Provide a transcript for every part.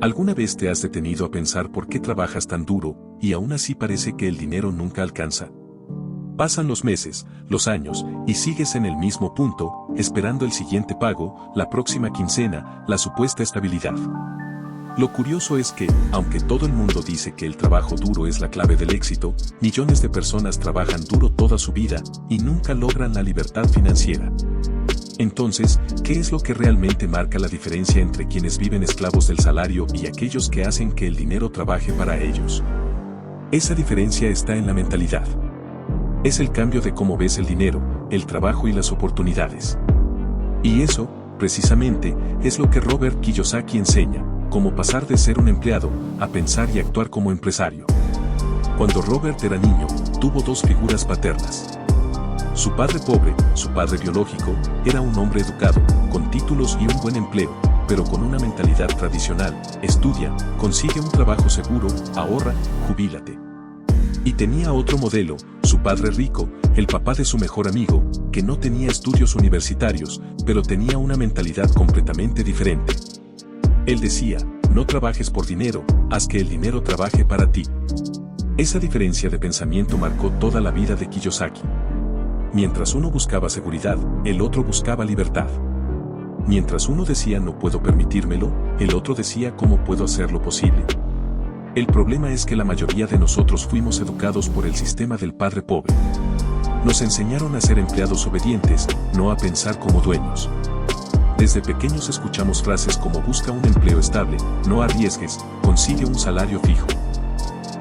¿Alguna vez te has detenido a pensar por qué trabajas tan duro, y aún así parece que el dinero nunca alcanza? Pasan los meses, los años, y sigues en el mismo punto, esperando el siguiente pago, la próxima quincena, la supuesta estabilidad. Lo curioso es que, aunque todo el mundo dice que el trabajo duro es la clave del éxito, millones de personas trabajan duro toda su vida, y nunca logran la libertad financiera. Entonces, ¿qué es lo que realmente marca la diferencia entre quienes viven esclavos del salario y aquellos que hacen que el dinero trabaje para ellos? Esa diferencia está en la mentalidad. Es el cambio de cómo ves el dinero, el trabajo y las oportunidades. Y eso, precisamente, es lo que Robert Kiyosaki enseña, cómo pasar de ser un empleado a pensar y actuar como empresario. Cuando Robert era niño, tuvo dos figuras paternas. Su padre pobre, su padre biológico, era un hombre educado, con títulos y un buen empleo, pero con una mentalidad tradicional: estudia, consigue un trabajo seguro, ahorra, jubílate. Y tenía otro modelo, su padre rico, el papá de su mejor amigo, que no tenía estudios universitarios, pero tenía una mentalidad completamente diferente. Él decía: no trabajes por dinero, haz que el dinero trabaje para ti. Esa diferencia de pensamiento marcó toda la vida de Kiyosaki. Mientras uno buscaba seguridad, el otro buscaba libertad. Mientras uno decía no puedo permitírmelo, el otro decía cómo puedo hacerlo posible. El problema es que la mayoría de nosotros fuimos educados por el sistema del padre pobre. Nos enseñaron a ser empleados obedientes, no a pensar como dueños. Desde pequeños escuchamos frases como busca un empleo estable, no arriesgues, consigue un salario fijo.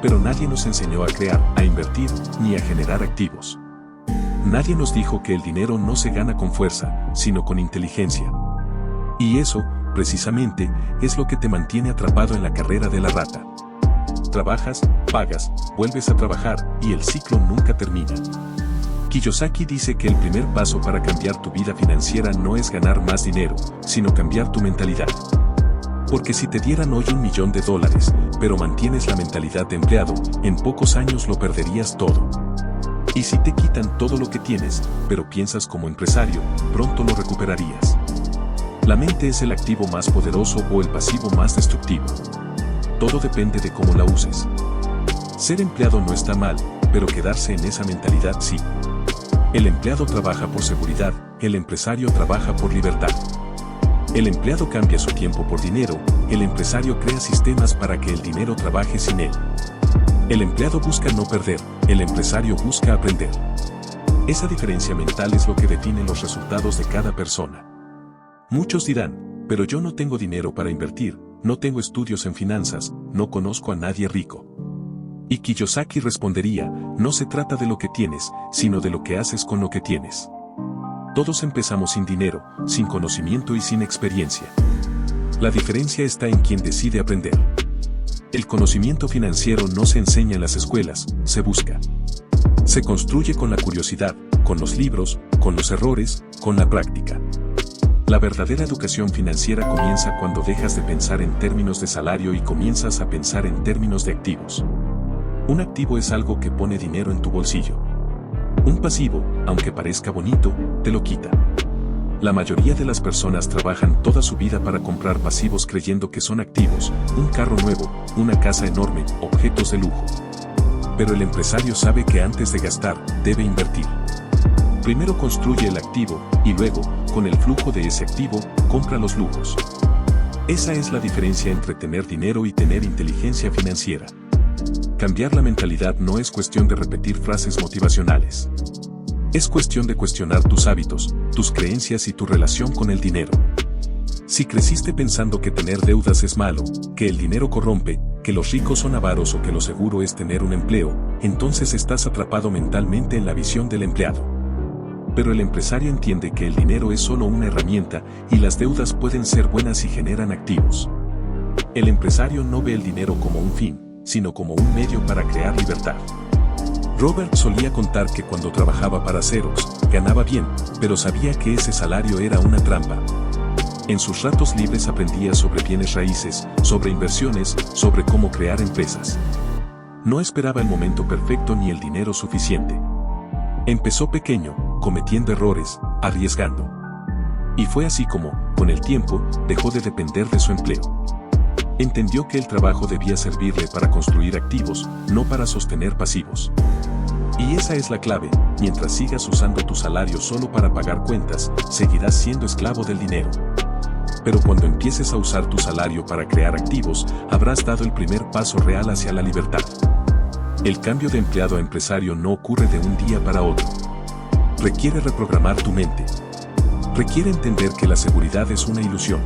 Pero nadie nos enseñó a crear, a invertir, ni a generar activos. Nadie nos dijo que el dinero no se gana con fuerza, sino con inteligencia. Y eso, precisamente, es lo que te mantiene atrapado en la carrera de la rata. Trabajas, pagas, vuelves a trabajar, y el ciclo nunca termina. Kiyosaki dice que el primer paso para cambiar tu vida financiera no es ganar más dinero, sino cambiar tu mentalidad. Porque si te dieran hoy $1 millón, pero mantienes la mentalidad de empleado, en pocos años lo perderías todo. Y si te quitan todo lo que tienes, pero piensas como empresario, pronto lo recuperarías. La mente es el activo más poderoso o el pasivo más destructivo. Todo depende de cómo la uses. Ser empleado no está mal, pero quedarse en esa mentalidad sí. El empleado trabaja por seguridad, el empresario trabaja por libertad. El empleado cambia su tiempo por dinero, el empresario crea sistemas para que el dinero trabaje sin él. El empleado busca no perder, el empresario busca aprender. Esa diferencia mental es lo que define los resultados de cada persona. Muchos dirán, pero yo no tengo dinero para invertir, no tengo estudios en finanzas, no conozco a nadie rico. Y Kiyosaki respondería, no se trata de lo que tienes, sino de lo que haces con lo que tienes. Todos empezamos sin dinero, sin conocimiento y sin experiencia. La diferencia está en quien decide aprender. El conocimiento financiero no se enseña en las escuelas, se busca. Se construye con la curiosidad, con los libros, con los errores, con la práctica. La verdadera educación financiera comienza cuando dejas de pensar en términos de salario y comienzas a pensar en términos de activos. Un activo es algo que pone dinero en tu bolsillo. Un pasivo, aunque parezca bonito, te lo quita. La mayoría de las personas trabajan toda su vida para comprar pasivos creyendo que son activos, un carro nuevo, una casa enorme, objetos de lujo. Pero el empresario sabe que antes de gastar, debe invertir. Primero construye el activo, y luego, con el flujo de ese activo, compra los lujos. Esa es la diferencia entre tener dinero y tener inteligencia financiera. Cambiar la mentalidad no es cuestión de repetir frases motivacionales. Es cuestión de cuestionar tus hábitos, tus creencias y tu relación con el dinero. Si creciste pensando que tener deudas es malo, que el dinero corrompe, que los ricos son avaros o que lo seguro es tener un empleo, entonces estás atrapado mentalmente en la visión del empleado. Pero el empresario entiende que el dinero es solo una herramienta y las deudas pueden ser buenas y generan activos. El empresario no ve el dinero como un fin, sino como un medio para crear libertad. Robert solía contar que cuando trabajaba para Xerox, ganaba bien, pero sabía que ese salario era una trampa. En sus ratos libres aprendía sobre bienes raíces, sobre inversiones, sobre cómo crear empresas. No esperaba el momento perfecto ni el dinero suficiente. Empezó pequeño, cometiendo errores, arriesgando. Y fue así como, con el tiempo, dejó de depender de su empleo. Entendió que el trabajo debía servirle para construir activos, no para sostener pasivos. Y esa es la clave: mientras sigas usando tu salario solo para pagar cuentas, seguirás siendo esclavo del dinero. Pero cuando empieces a usar tu salario para crear activos, habrás dado el primer paso real hacia la libertad. El cambio de empleado a empresario no ocurre de un día para otro. Requiere reprogramar tu mente. Requiere entender que la seguridad es una ilusión.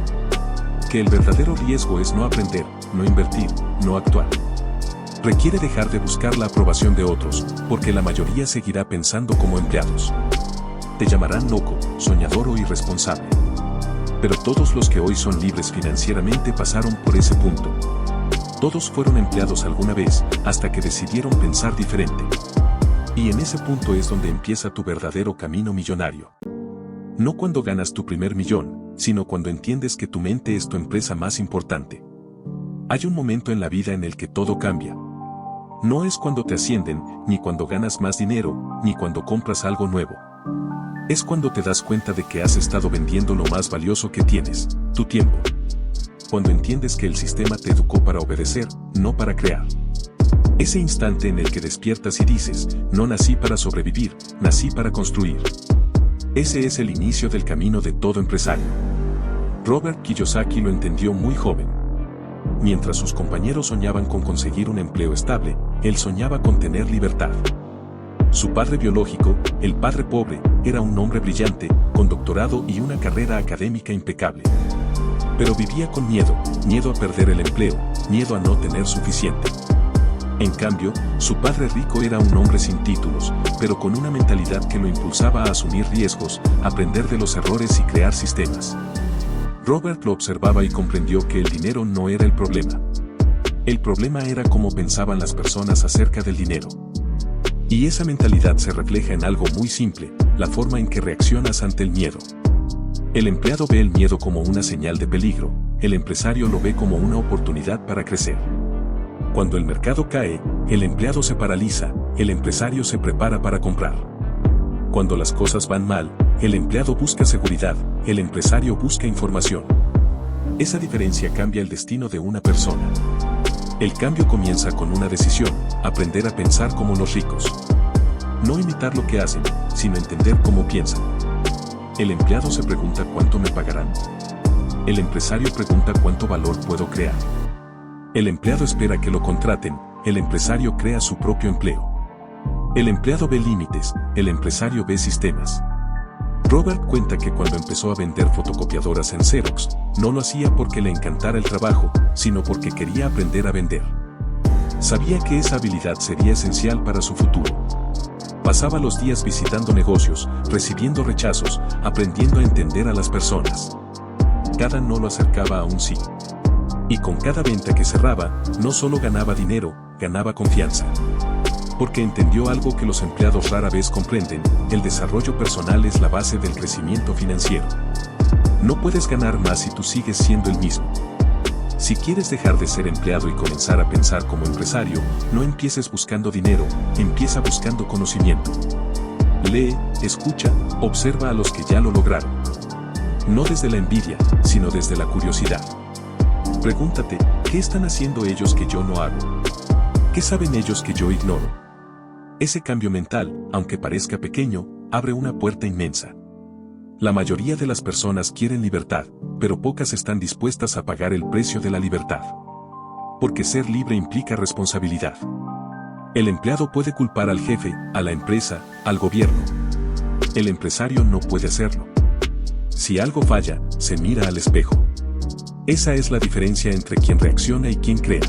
Que el verdadero riesgo es no aprender, no invertir, no actuar. Requiere dejar de buscar la aprobación de otros, porque la mayoría seguirá pensando como empleados. Te llamarán loco, soñador o irresponsable. Pero todos los que hoy son libres financieramente pasaron por ese punto. Todos fueron empleados alguna vez, hasta que decidieron pensar diferente. Y en ese punto es donde empieza tu verdadero camino millonario. No cuando ganas tu primer millón, sino cuando entiendes que tu mente es tu empresa más importante. Hay un momento en la vida en el que todo cambia. No es cuando te ascienden, ni cuando ganas más dinero, ni cuando compras algo nuevo. Es cuando te das cuenta de que has estado vendiendo lo más valioso que tienes, tu tiempo. Cuando entiendes que el sistema te educó para obedecer, no para crear. Ese instante en el que despiertas y dices, no nací para sobrevivir, nací para construir. Ese es el inicio del camino de todo empresario. Robert Kiyosaki lo entendió muy joven. Mientras sus compañeros soñaban con conseguir un empleo estable, él soñaba con tener libertad. Su padre biológico, el padre pobre, era un hombre brillante, con doctorado y una carrera académica impecable. Pero vivía con miedo, miedo a perder el empleo, miedo a no tener suficiente. En cambio, su padre rico era un hombre sin títulos, pero con una mentalidad que lo impulsaba a asumir riesgos, aprender de los errores y crear sistemas. Robert lo observaba y comprendió que el dinero no era el problema. El problema era cómo pensaban las personas acerca del dinero. Y esa mentalidad se refleja en algo muy simple: la forma en que reaccionas ante el miedo. El empleado ve el miedo como una señal de peligro, el empresario lo ve como una oportunidad para crecer. Cuando el mercado cae, el empleado se paraliza, el empresario se prepara para comprar. Cuando las cosas van mal, el empleado busca seguridad, el empresario busca información. Esa diferencia cambia el destino de una persona. El cambio comienza con una decisión: aprender a pensar como los ricos. No imitar lo que hacen, sino entender cómo piensan. El empleado se pregunta ¿cuánto me pagarán? El empresario pregunta ¿cuánto valor puedo crear? El empleado espera que lo contraten, el empresario crea su propio empleo. El empleado ve límites, el empresario ve sistemas. Robert cuenta que cuando empezó a vender fotocopiadoras en Xerox, no lo hacía porque le encantara el trabajo, sino porque quería aprender a vender. Sabía que esa habilidad sería esencial para su futuro. Pasaba los días visitando negocios, recibiendo rechazos, aprendiendo a entender a las personas. Cada no lo acercaba a un sí. Y con cada venta que cerraba, no solo ganaba dinero, ganaba confianza. Porque entendió algo que los empleados rara vez comprenden: el desarrollo personal es la base del crecimiento financiero. No puedes ganar más si tú sigues siendo el mismo. Si quieres dejar de ser empleado y comenzar a pensar como empresario, no empieces buscando dinero, empieza buscando conocimiento. Lee, escucha, observa a los que ya lo lograron. No desde la envidia, sino desde la curiosidad. Pregúntate, ¿qué están haciendo ellos que yo no hago? ¿Qué saben ellos que yo ignoro? Ese cambio mental, aunque parezca pequeño, abre una puerta inmensa. La mayoría de las personas quieren libertad, pero pocas están dispuestas a pagar el precio de la libertad. Porque ser libre implica responsabilidad. El empleado puede culpar al jefe, a la empresa, al gobierno. El empresario no puede hacerlo. Si algo falla, se mira al espejo. Esa es la diferencia entre quien reacciona y quien crea.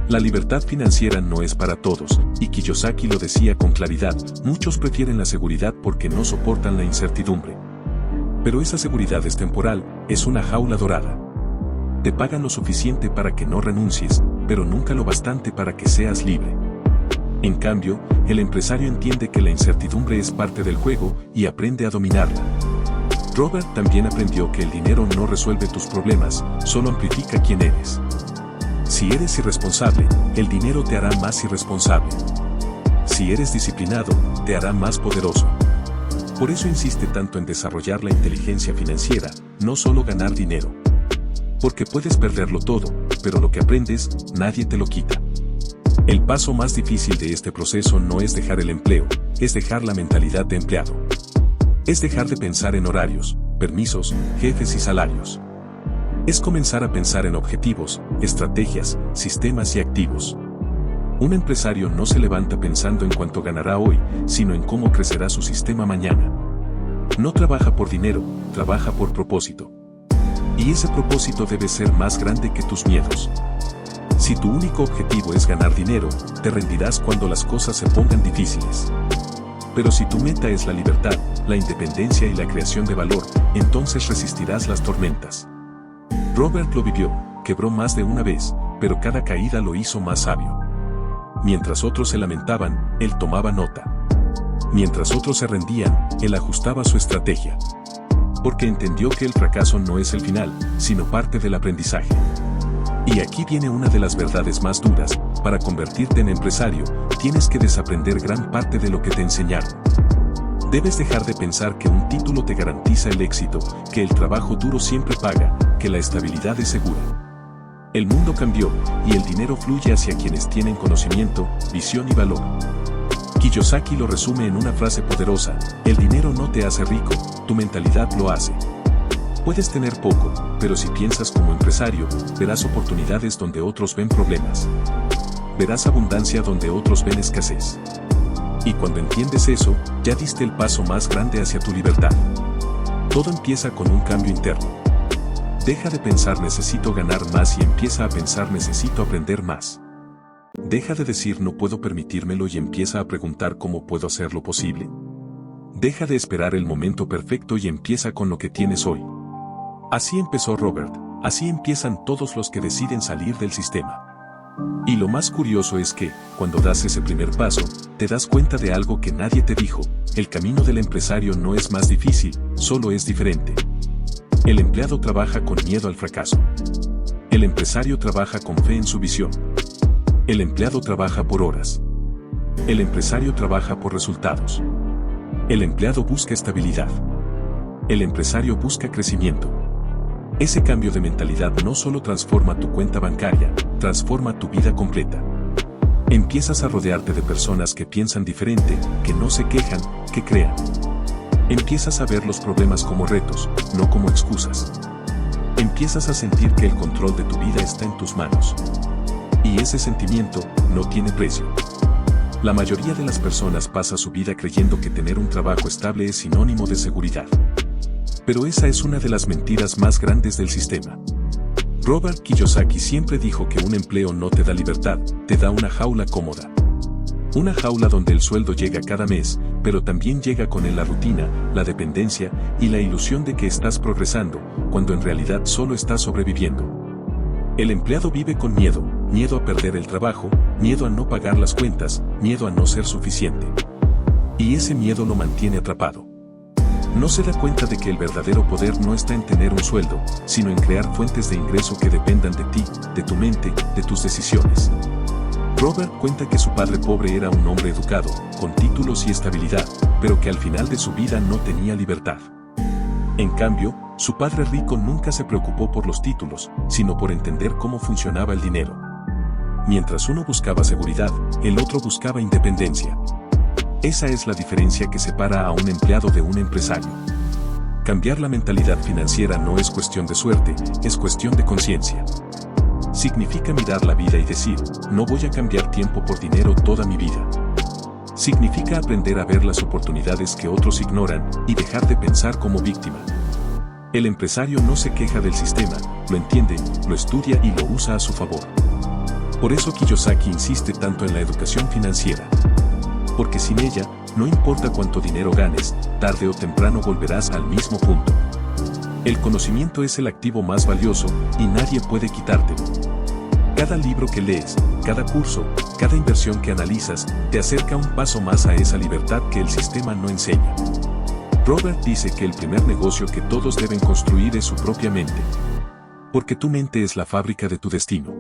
La libertad financiera no es para todos, y Kiyosaki lo decía con claridad: muchos prefieren la seguridad porque no soportan la incertidumbre. Pero esa seguridad es temporal, es una jaula dorada. Te pagan lo suficiente para que no renuncies, pero nunca lo bastante para que seas libre. En cambio, el empresario entiende que la incertidumbre es parte del juego y aprende a dominarla. Robert también aprendió que el dinero no resuelve tus problemas, solo amplifica quién eres. Si eres irresponsable, el dinero te hará más irresponsable. Si eres disciplinado, te hará más poderoso. Por eso insiste tanto en desarrollar la inteligencia financiera, no solo ganar dinero. Porque puedes perderlo todo, pero lo que aprendes, nadie te lo quita. El paso más difícil de este proceso no es dejar el empleo, es dejar la mentalidad de empleado. Es dejar de pensar en horarios, permisos, jefes y salarios. Es comenzar a pensar en objetivos, estrategias, sistemas y activos. Un empresario no se levanta pensando en cuánto ganará hoy, sino en cómo crecerá su sistema mañana. No trabaja por dinero, trabaja por propósito. Y ese propósito debe ser más grande que tus miedos. Si tu único objetivo es ganar dinero, te rendirás cuando las cosas se pongan difíciles. Pero si tu meta es la libertad, la independencia y la creación de valor, entonces resistirás las tormentas. Robert lo vivió, quebró más de una vez, pero cada caída lo hizo más sabio. Mientras otros se lamentaban, él tomaba nota. Mientras otros se rendían, él ajustaba su estrategia. Porque entendió que el fracaso no es el final, sino parte del aprendizaje. Y aquí viene una de las verdades más duras: para convertirte en empresario, tienes que desaprender gran parte de lo que te enseñaron. Debes dejar de pensar que un título te garantiza el éxito, que el trabajo duro siempre paga, que la estabilidad es segura. El mundo cambió, y el dinero fluye hacia quienes tienen conocimiento, visión y valor. Kiyosaki lo resume en una frase poderosa: el dinero no te hace rico, tu mentalidad lo hace. Puedes tener poco, pero si piensas como empresario, verás oportunidades donde otros ven problemas. Verás abundancia donde otros ven escasez. Y cuando entiendes eso, ya diste el paso más grande hacia tu libertad. Todo empieza con un cambio interno. Deja de pensar necesito ganar más y empieza a pensar necesito aprender más. Deja de decir no puedo permitírmelo y empieza a preguntar cómo puedo hacerlo posible. Deja de esperar el momento perfecto y empieza con lo que tienes hoy. Así empezó Robert, así empiezan todos los que deciden salir del sistema. Y lo más curioso es que, cuando das ese primer paso, te das cuenta de algo que nadie te dijo: el camino del empresario no es más difícil, solo es diferente. El empleado trabaja con miedo al fracaso. El empresario trabaja con fe en su visión. El empleado trabaja por horas. El empresario trabaja por resultados. El empleado busca estabilidad. El empresario busca crecimiento. Ese cambio de mentalidad no solo transforma tu cuenta bancaria, transforma tu vida completa. Empiezas a rodearte de personas que piensan diferente, que no se quejan, que crean. Empiezas a ver los problemas como retos, no como excusas. Empiezas a sentir que el control de tu vida está en tus manos. Y ese sentimiento no tiene precio. La mayoría de las personas pasa su vida creyendo que tener un trabajo estable es sinónimo de seguridad. Pero esa es una de las mentiras más grandes del sistema. Robert Kiyosaki siempre dijo que un empleo no te da libertad, te da una jaula cómoda. Una jaula donde el sueldo llega cada mes, pero también llega con él la rutina, la dependencia y la ilusión de que estás progresando, cuando en realidad solo estás sobreviviendo. El empleado vive con miedo, miedo a perder el trabajo, miedo a no pagar las cuentas, miedo a no ser suficiente. Y ese miedo lo mantiene atrapado. No se da cuenta de que el verdadero poder no está en tener un sueldo, sino en crear fuentes de ingreso que dependan de ti, de tu mente, de tus decisiones. Robert cuenta que su padre pobre era un hombre educado, con títulos y estabilidad, pero que al final de su vida no tenía libertad. En cambio, su padre rico nunca se preocupó por los títulos, sino por entender cómo funcionaba el dinero. Mientras uno buscaba seguridad, el otro buscaba independencia. Esa es la diferencia que separa a un empleado de un empresario. Cambiar la mentalidad financiera no es cuestión de suerte, es cuestión de conciencia. Significa mirar la vida y decir, no voy a cambiar tiempo por dinero toda mi vida. Significa aprender a ver las oportunidades que otros ignoran y dejar de pensar como víctima. El empresario no se queja del sistema, lo entiende, lo estudia y lo usa a su favor. Por eso Kiyosaki insiste tanto en la educación financiera. Porque sin ella, no importa cuánto dinero ganes, tarde o temprano volverás al mismo punto. El conocimiento es el activo más valioso y nadie puede quitártelo. Cada libro que lees, cada curso, cada inversión que analizas, te acerca un paso más a esa libertad que el sistema no enseña. Robert dice que el primer negocio que todos deben construir es su propia mente. Porque tu mente es la fábrica de tu destino.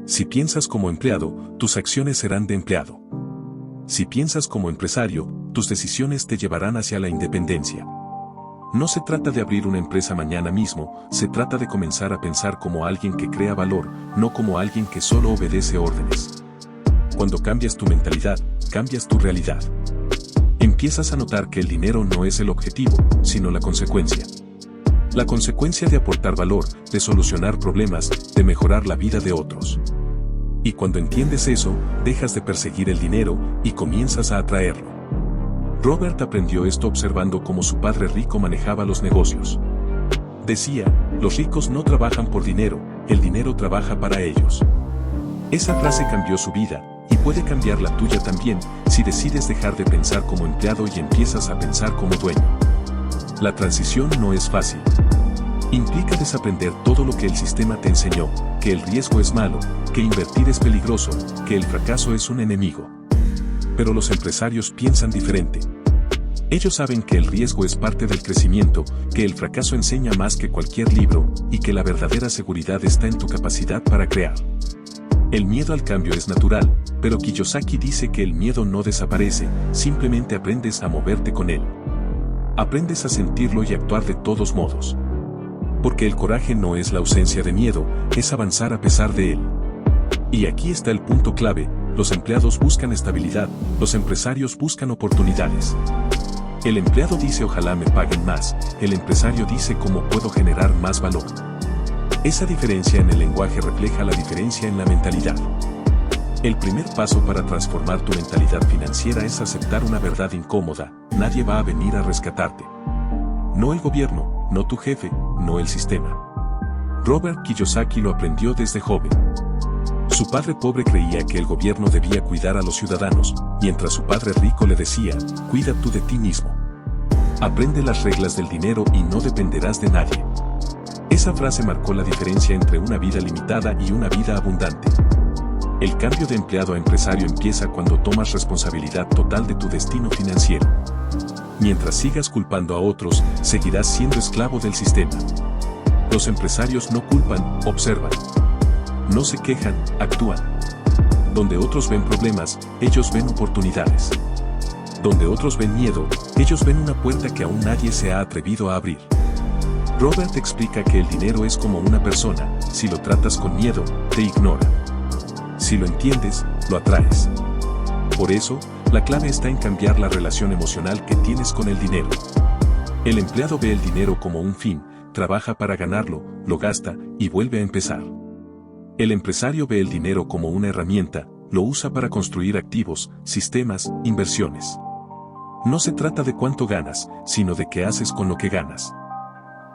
Si piensas como empleado, tus acciones serán de empleado. Si piensas como empresario, tus decisiones te llevarán hacia la independencia. No se trata de abrir una empresa mañana mismo, se trata de comenzar a pensar como alguien que crea valor, no como alguien que solo obedece órdenes. Cuando cambias tu mentalidad, cambias tu realidad. Empiezas a notar que el dinero no es el objetivo, sino la consecuencia. La consecuencia de aportar valor, de solucionar problemas, de mejorar la vida de otros. Y cuando entiendes eso, dejas de perseguir el dinero y comienzas a atraerlo. Robert aprendió esto observando cómo su padre rico manejaba los negocios. Decía, los ricos no trabajan por dinero, el dinero trabaja para ellos. Esa frase cambió su vida, y puede cambiar la tuya también, si decides dejar de pensar como empleado y empiezas a pensar como dueño. La transición no es fácil. Implica desaprender todo lo que el sistema te enseñó, que el riesgo es malo, que invertir es peligroso, que el fracaso es un enemigo. Pero los empresarios piensan diferente. Ellos saben que el riesgo es parte del crecimiento, que el fracaso enseña más que cualquier libro, y que la verdadera seguridad está en tu capacidad para crear. El miedo al cambio es natural, pero Kiyosaki dice que el miedo no desaparece, simplemente aprendes a moverte con él. Aprendes a sentirlo y actuar de todos modos. Porque el coraje no es la ausencia de miedo, es avanzar a pesar de él. Y aquí está el punto clave, los empleados buscan estabilidad, los empresarios buscan oportunidades. El empleado dice ojalá me paguen más, el empresario dice cómo puedo generar más valor. Esa diferencia en el lenguaje refleja la diferencia en la mentalidad. El primer paso para transformar tu mentalidad financiera es aceptar una verdad incómoda, nadie va a venir a rescatarte. No el gobierno, no tu jefe, no el sistema. Robert Kiyosaki lo aprendió desde joven. Su padre pobre creía que el gobierno debía cuidar a los ciudadanos, mientras su padre rico le decía, cuida tú de ti mismo. Aprende las reglas del dinero y no dependerás de nadie. Esa frase marcó la diferencia entre una vida limitada y una vida abundante. El cambio de empleado a empresario empieza cuando tomas responsabilidad total de tu destino financiero. Mientras sigas culpando a otros, seguirás siendo esclavo del sistema. Los empresarios no culpan, observan. No se quejan, actúan. Donde otros ven problemas, ellos ven oportunidades. Donde otros ven miedo, ellos ven una puerta que aún nadie se ha atrevido a abrir. Robert explica que el dinero es como una persona, si lo tratas con miedo, te ignora. Si lo entiendes, lo atraes. Por eso, la clave está en cambiar la relación emocional que tienes con el dinero. El empleado ve el dinero como un fin, trabaja para ganarlo, lo gasta y vuelve a empezar. El empresario ve el dinero como una herramienta, lo usa para construir activos, sistemas, inversiones. No se trata de cuánto ganas, sino de qué haces con lo que ganas.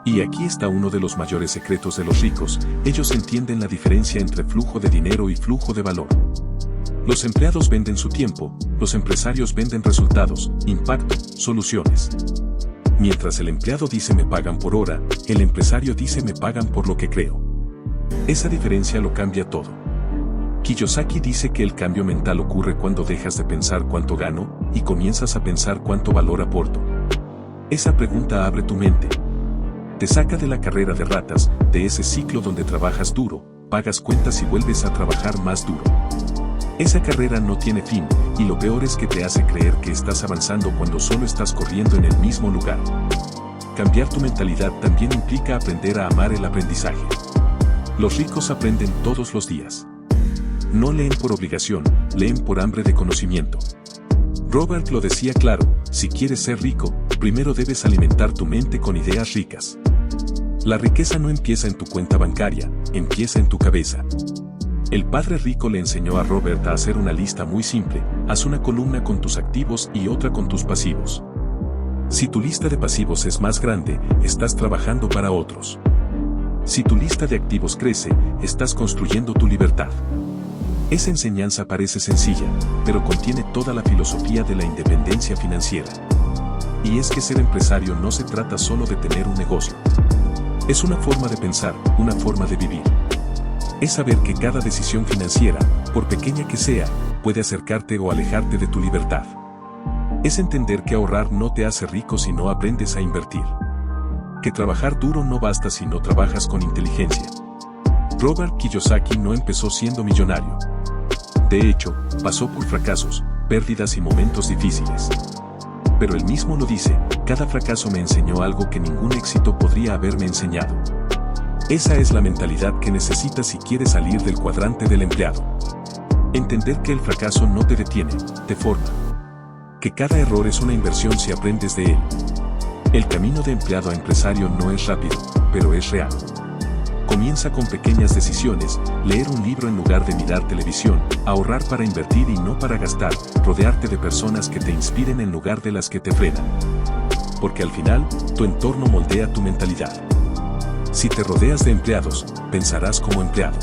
Y aquí está uno de los mayores secretos de los ricos, ellos entienden la diferencia entre flujo de dinero y flujo de valor. Los empleados venden su tiempo, los empresarios venden resultados, impacto, soluciones. Mientras el empleado dice me pagan por hora, el empresario dice me pagan por lo que creo. Esa diferencia lo cambia todo. Kiyosaki dice que el cambio mental ocurre cuando dejas de pensar cuánto gano y comienzas a pensar cuánto valor aporto. Esa pregunta abre tu mente. Te saca de la carrera de ratas, de ese ciclo donde trabajas duro, pagas cuentas y vuelves a trabajar más duro. Esa carrera no tiene fin, y lo peor es que te hace creer que estás avanzando cuando solo estás corriendo en el mismo lugar. Cambiar tu mentalidad también implica aprender a amar el aprendizaje. Los ricos aprenden todos los días. No leen por obligación, leen por hambre de conocimiento. Robert lo decía claro, si quieres ser rico, primero debes alimentar tu mente con ideas ricas. La riqueza no empieza en tu cuenta bancaria, empieza en tu cabeza. El padre rico le enseñó a Robert a hacer una lista muy simple, haz una columna con tus activos y otra con tus pasivos. Si tu lista de pasivos es más grande, estás trabajando para otros. Si tu lista de activos crece, estás construyendo tu libertad. Esa enseñanza parece sencilla, pero contiene toda la filosofía de la independencia financiera. Y es que ser empresario no se trata solo de tener un negocio. Es una forma de pensar, una forma de vivir. Es saber que cada decisión financiera, por pequeña que sea, puede acercarte o alejarte de tu libertad. Es entender que ahorrar no te hace rico si no aprendes a invertir. Que trabajar duro no basta si no trabajas con inteligencia. Robert Kiyosaki no empezó siendo millonario. De hecho, pasó por fracasos, pérdidas y momentos difíciles. Pero él mismo lo dice, cada fracaso me enseñó algo que ningún éxito podría haberme enseñado. Esa es la mentalidad que necesitas si quieres salir del cuadrante del empleado. Entender que el fracaso no te detiene, te forma. Que cada error es una inversión si aprendes de él. El camino de empleado a empresario no es rápido, pero es real. Comienza con pequeñas decisiones, leer un libro en lugar de mirar televisión, ahorrar para invertir y no para gastar, rodearte de personas que te inspiren en lugar de las que te frenan. Porque al final, tu entorno moldea tu mentalidad. Si te rodeas de empleados, pensarás como empleado.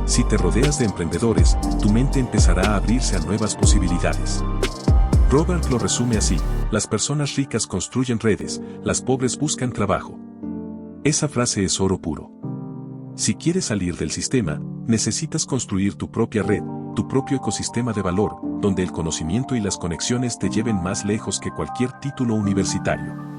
Si te rodeas de emprendedores, tu mente empezará a abrirse a nuevas posibilidades. Robert lo resume así: las personas ricas construyen redes, las pobres buscan trabajo. Esa frase es oro puro. Si quieres salir del sistema, necesitas construir tu propia red, tu propio ecosistema de valor, donde el conocimiento y las conexiones te lleven más lejos que cualquier título universitario.